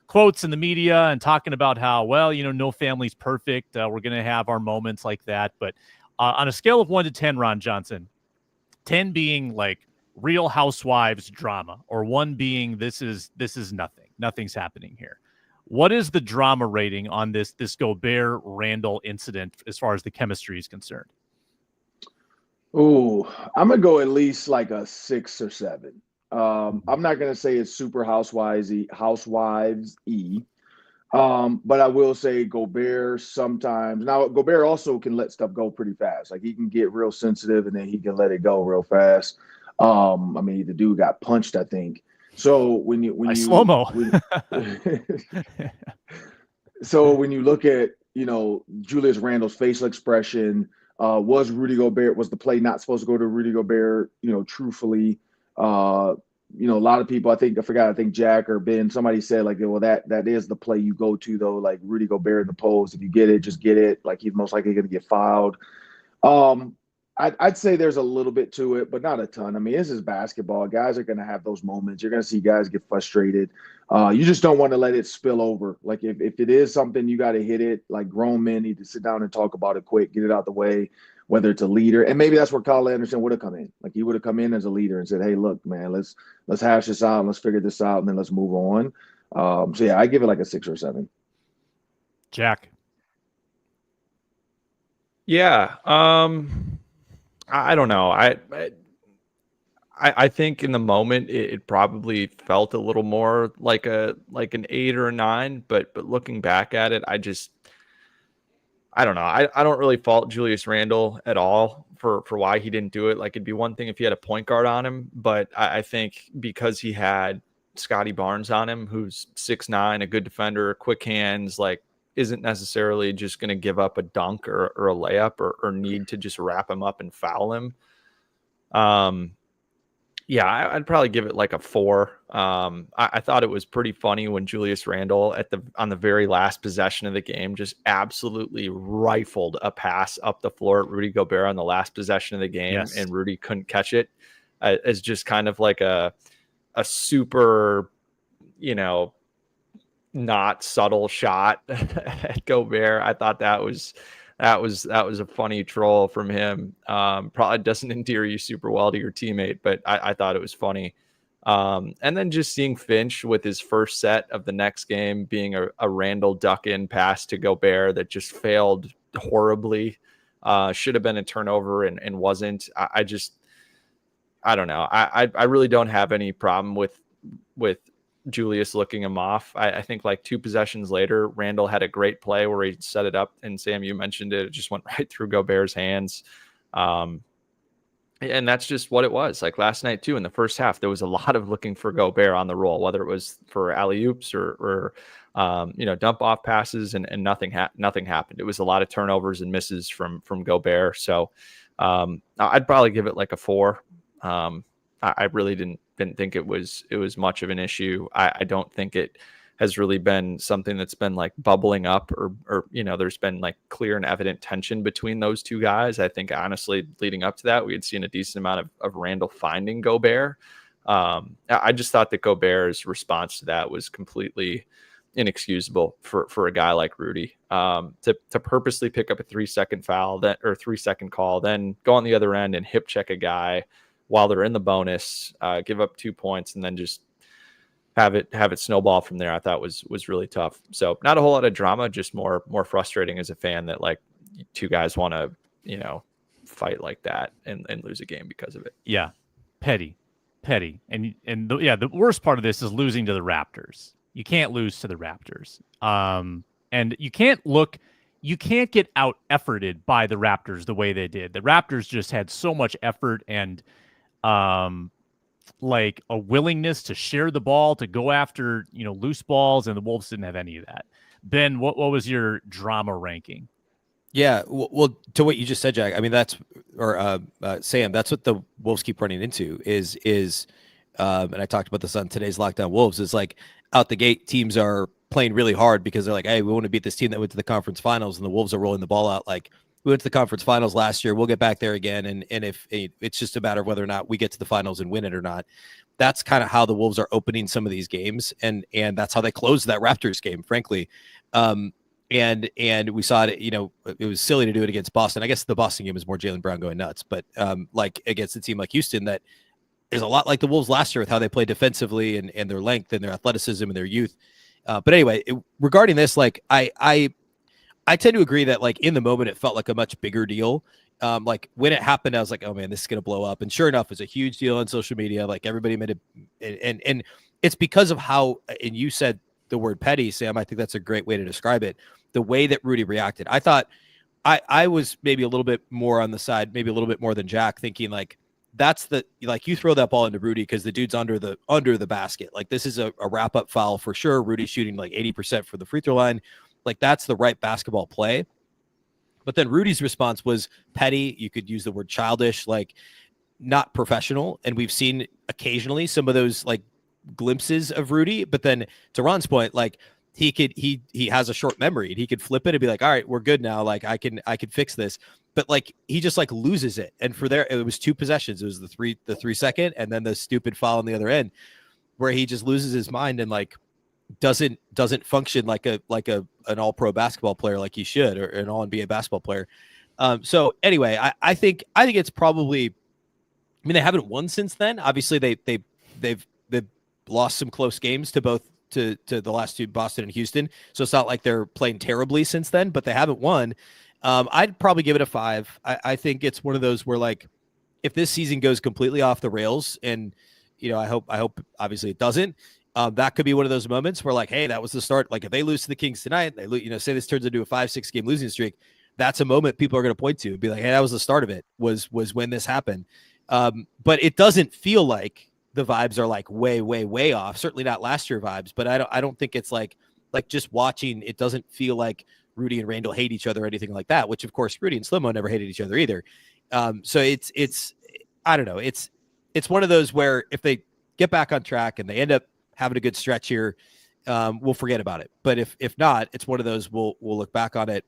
quotes in the media and talking about how, no family's perfect. We're going to have our moments like that. But on a scale of 1 to 10, Ron Johnson, 10 being Real Housewives drama, or 1 being this is nothing's happening here. What is the drama rating on this Gobert Randle incident as far as the chemistry is concerned? Oh, I'm gonna go at least a 6 or 7. I'm not gonna say it's super housewives-y, but I will say Gobert sometimes. Now, Gobert also can let stuff go pretty fast. He can get real sensitive and then he can let it go real fast. The dude got punched, I think. So when you slow-mo. So when you look at, Julius Randle's facial expression, was the play not supposed to go to Rudy Gobert, truthfully, a lot of people, I think Jack or Ben, somebody said that is the play you go to though, Rudy Gobert in the post. If you get it, just get it. He's most likely going to get fouled. I'd say there's a little bit to it, but not a ton. This is basketball. Guys are going to have those moments. You're going to see guys get frustrated. You just don't want to let it spill over. If it is something, you got to hit it. Grown men need to sit down and talk about it quick, get it out the way, whether it's a leader. And maybe that's where Kyle Anderson would have come in. He would have come in as a leader and said, hey, look, man, let's hash this out. Let's figure this out, and then let's move on. I give it a 6 or 7. Jack. Yeah. I don't know. I think in the moment it probably felt a little more like an 8 or a 9, but looking back at it, I don't know. I don't really fault Julius Randle at all for why he didn't do it. It'd be one thing if he had a point guard on him, but I think because he had Scotty Barnes on him, who's 6'9", a good defender, quick hands, isn't necessarily just going to give up a dunk or a layup or need to just wrap him up and foul him. I'd probably give it a 4. I thought it was pretty funny when Julius Randle on the very last possession of the game just absolutely rifled a pass up the floor at Rudy Gobert on the last possession of the game, yes. And Rudy couldn't catch it. as just kind of like a super, not subtle shot at Gobert. I thought that was a funny troll from him. Probably doesn't endear you super well to your teammate, but I thought it was funny. And then just seeing Finch with his first set of the next game being a Randall duck-in pass to Gobert that just failed horribly. Should have been a turnover and wasn't. I don't know. I really don't have any problem with Julius looking him off. I think like 2 possessions later, Randall had a great play where he set it up, and Sam, you mentioned it just went right through Gobert's hands. And that's just what it was. Like last night too, in the first half, there was a lot of looking for Gobert on the roll, whether it was for alley-oops or dump off passes, and nothing happened. It was a lot of turnovers and misses from Gobert. So I'd probably give it like a 4. I really didn't think it was much of an issue. I don't think it has really been something that's been like bubbling up or there's been like clear and evident tension between those two guys. I think honestly, leading up to that, we had seen a decent amount of Randall finding Gobert. I just thought that Gobert's response to that was completely inexcusable for a guy like Rudy. To purposely pick up a 3-second foul, 3-second call, then go on the other end and hip check a guy while they're in the bonus, give up 2 points, and then just have it snowball from there. I thought was really tough. So not a whole lot of drama, just more frustrating as a fan that like 2 guys want to, fight like that and lose a game because of it. Yeah. Petty. And the worst part of this is losing to the Raptors. You can't lose to the Raptors. And you can't get out efforted by the Raptors the way they did. The Raptors just had so much effort and like a willingness to share the ball, to go after, loose balls, and the Wolves didn't have any of that. Ben, what was your drama ranking? Yeah, well, to what you just said, Jack, I mean, Sam, that's what the Wolves keep running into is, and I talked about this on today's Lockdown Wolves, is like out the gate, teams are playing really hard because they're like, hey, we want to beat this team that went to the conference finals, and the Wolves are rolling the ball out like, we went to the conference finals last year. We'll get back there again. And if it's just a matter of whether or not we get to the finals and win it or not, that's kind of how the Wolves are opening some of these games. And that's how they closed that Raptors game, frankly. And we saw it, it was silly to do it against Boston. I guess the Boston game was more Jaylen Brown going nuts, but like against a team like Houston, that is a lot like the Wolves last year with how they play defensively and their length and their athleticism and their youth. But anyway, regarding this, like I tend to agree that like in the moment, it felt like a much bigger deal. Like when it happened, I was like, oh man, this is going to blow up. And sure enough, it's a huge deal on social media. Like everybody made it. And it's because of how, and you said the word petty, Sam, I think that's a great way to describe it. The way that Rudy reacted, I thought I was maybe a little bit more on the side, maybe a little bit more than Jack, thinking like, you throw that ball into Rudy because the dude's under the basket. Like this is a wrap up foul for sure. Rudy's shooting like 80% for the free throw line. Like that's the right basketball play. But then Rudy's response was petty. You could use the word childish, like not professional. And we've seen occasionally some of those like glimpses of Rudy. But then to Ron's point, like he has a short memory and he could flip it and be like, all right, we're good now. Like I can fix this. But like he just like loses it. And for there, it was 2 possessions. It was the 3-second and then the stupid foul on the other end where he just loses his mind and like doesn't function like an all-pro basketball player like he should, or an all-NBA basketball player. So anyway, I think it's probably, I mean, they haven't won since then. Obviously they've lost some close games to both to the last 2, Boston and Houston. So it's not like they're playing terribly since then, but they haven't won. I'd probably give it a 5. I think it's one of those where like, if this season goes completely off the rails, and I hope obviously it doesn't, that could be one of those moments where like, hey, that was the start. Like if they lose to the Kings tonight, they lose, say this turns into a 5-6 game losing streak. That's a moment people are going to point to and be like, hey, that was the start of it, was when this happened. But it doesn't feel like the vibes are like way, way, way off. Certainly not last year vibes, but I don't think it's like just watching, it doesn't feel like Rudy and Randall hate each other or anything like that, which of course Rudy and Slimmo never hated each other either. So it's, I don't know. It's one of those where if they get back on track and they end up having a good stretch here, we'll forget about it. But if not, it's one of those we'll look back on it,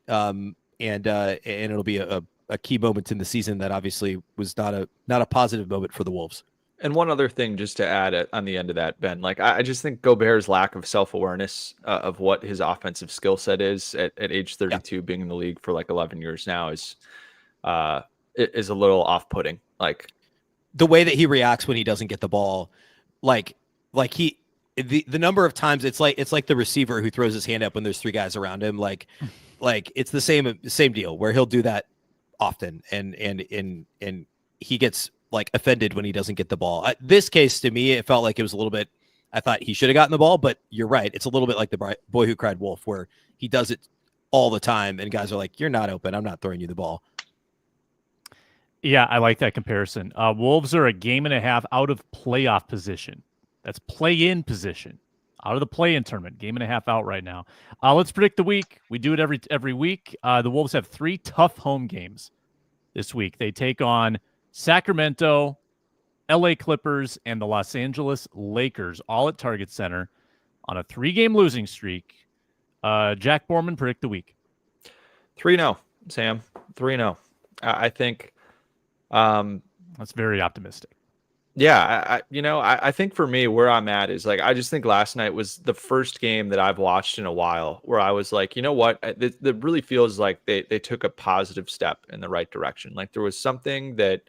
and it'll be a a key moment in the season that obviously was not a positive moment for the Wolves. And one other thing, just to add on the end of that, Ben, like I just think Gobert's lack of self-awareness of what his offensive skill set is at age 32, being in the league for like 11 years now is a little off-putting. Like the way that he reacts when he doesn't get the ball, the number of times it's like the receiver who throws his hand up when there's three guys around him. Like it's the same deal where he'll do that often, and he gets like offended when he doesn't get the ball. This case, to me, it felt like it was a little bit, I thought he should have gotten the ball, but you're right. It's a little bit like the boy who cried wolf, where he does it all the time. And guys are like, you're not open. I'm not throwing you the ball. Yeah, I like that comparison. Wolves are a game and a half out of playoff position. That's play-in position. Out of the play-in tournament. Game and a half out right now. Let's predict the week. We do it every week. The Wolves have 3 tough home games this week. They take on Sacramento, LA Clippers, and the Los Angeles Lakers, all at Target Center on a 3-game losing streak. Jack Borman, predict the week. 3-0, Sam. 3-0. I think that's very optimistic. Yeah, I think for me, where I'm at is like, I just think last night was the first game that I've watched in a while where I was like, you know what, it really feels like they took a positive step in the right direction. Like there was something that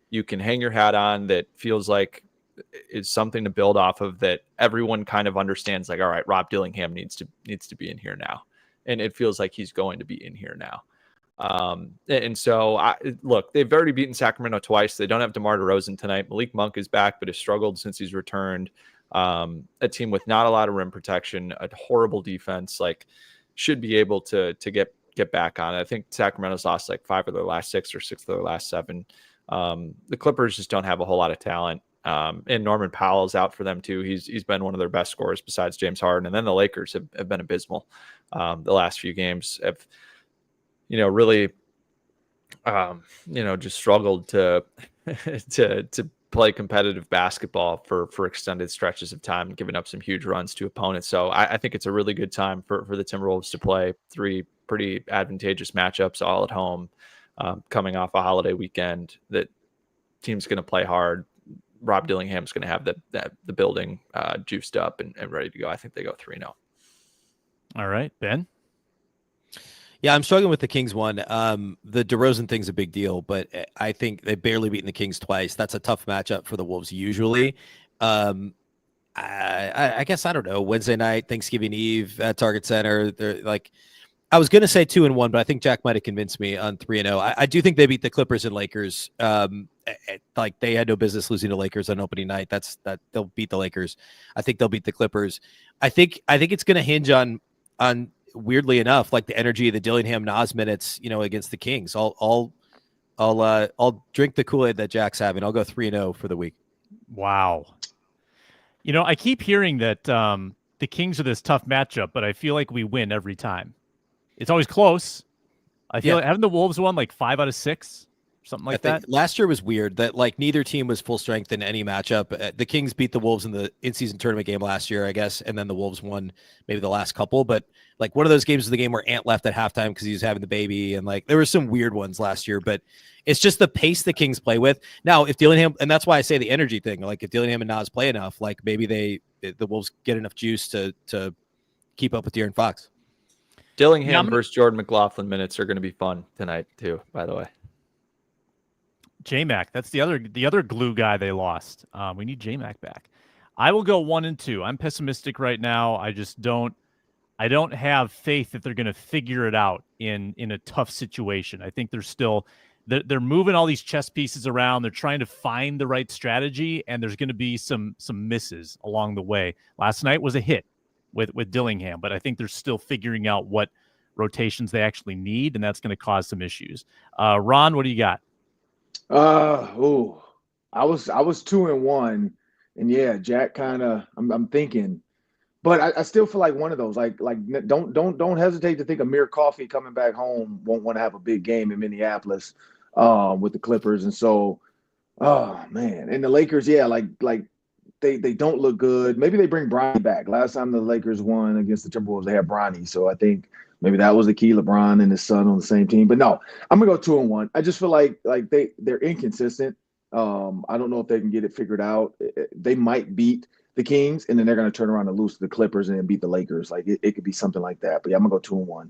you can hang your hat on that feels like is something to build off of, that everyone kind of understands, like, all right, Rob Dillingham needs to be in here now. And it feels like he's going to be in here now. And so look, they've already beaten Sacramento twice. They don't have DeMar DeRozan tonight. Malik Monk is back, but has struggled since he's returned. A team with not a lot of rim protection, a horrible defense, like should be able to get back on it. I think Sacramento's lost like 5 of their last 6 or 6 of their last 7. The Clippers just don't have a whole lot of talent. And Norman Powell's out for them too. He's been one of their best scorers besides James Harden. And then the Lakers have been abysmal. The last few games have, really, just struggled to play competitive basketball for extended stretches of time, giving up some huge runs to opponents. So I think it's a really good time for the Timberwolves to play 3 pretty advantageous matchups all at home, coming off a holiday weekend. That team's going to play hard. Rob Dillingham's going to have the building juiced up and ready to go. I think they go 3-0. All right, Ben. Yeah, I'm struggling with the Kings one. The DeRozan thing's a big deal, but I think they've barely beaten the Kings twice. That's a tough matchup for the Wolves usually. I guess, I don't know, Wednesday night, Thanksgiving Eve at Target Center. They're like, I was going to say 2-1, but I think Jack might have convinced me on 3-0. I do think they beat the Clippers and Lakers. Like they had no business losing to Lakers on opening night. That they'll beat the Lakers. I think they'll beat the Clippers. I think it's going to hinge on weirdly enough, like the energy of the Dillingham Nas minutes, against the Kings. I'll drink the Kool-Aid that Jack's having. I'll go 3-0 for the week. Wow. I keep hearing that the Kings are this tough matchup, but I feel like we win every time. It's always close. I feel like, haven't the Wolves won like 5 out of 6? Something like that. Last year was weird that like neither team was full strength in any matchup. The Kings beat the Wolves in the in-season tournament game last year, I guess, and then the Wolves won maybe the last couple. But like one of those games was the game where Ant left at halftime because he was having the baby, and like there were some weird ones last year. But it's just the pace the Kings play with. Now, if Dillingham, and that's why I say the energy thing, like if Dillingham and Nas play enough, like maybe the Wolves get enough juice to keep up with De'Aaron Fox. Dillingham versus Jordan McLaughlin minutes are going to be fun tonight too, by the way. J-Mac, that's the other glue guy they lost. We need J-Mac back. I will go 1-2. I'm pessimistic right now. I don't have faith that they're going to figure it out in a tough situation. I think they're moving all these chess pieces around. They're trying to find the right strategy, and there's going to be some misses along the way. Last night was a hit with Dillingham, but I think they're still figuring out what rotations they actually need, and that's going to cause some issues. Ron, what do you got? I was 2-1, and yeah, Jack kind of. I'm thinking, but I still feel like one of those. Like don't hesitate to think Amir Coffey coming back home won't want to have a big game in Minneapolis, with the Clippers, and so, oh man, and the Lakers, yeah, like they don't look good. Maybe they bring Bronny back. Last time the Lakers won against the Timberwolves, they had Bronny, so I think Maybe that was the key. LeBron and his son on the same team. But no, I'm gonna go 2-1. I just feel like they're inconsistent. I don't know if they can get it figured out. They might beat the Kings, and then they're gonna turn around and lose to the Clippers and then beat the Lakers. Like it could be something like that. But yeah, I'm gonna go 2-1.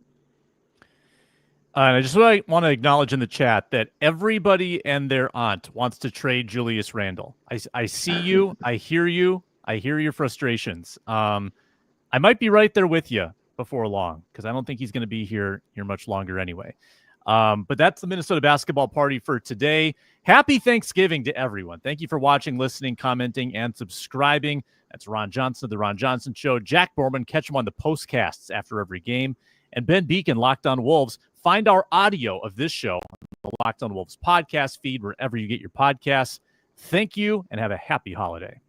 And I just want to acknowledge in the chat that everybody and their aunt wants to trade Julius Randle. I see you. I hear you. I hear your frustrations. I might be right there with you before long because I don't think he's going to be here much longer anyway. But that's the Minnesota basketball party for today. Happy Thanksgiving to everyone. Thank you for watching, listening, commenting, and subscribing. That's Ron Johnson of The Ron Johnson Show. Jack Borman, catch him on the postcasts after every game. And Ben Beacon, Locked On Wolves. Find our audio of this show on the Locked On Wolves podcast feed, wherever you get your podcasts. Thank you, and have a happy holiday.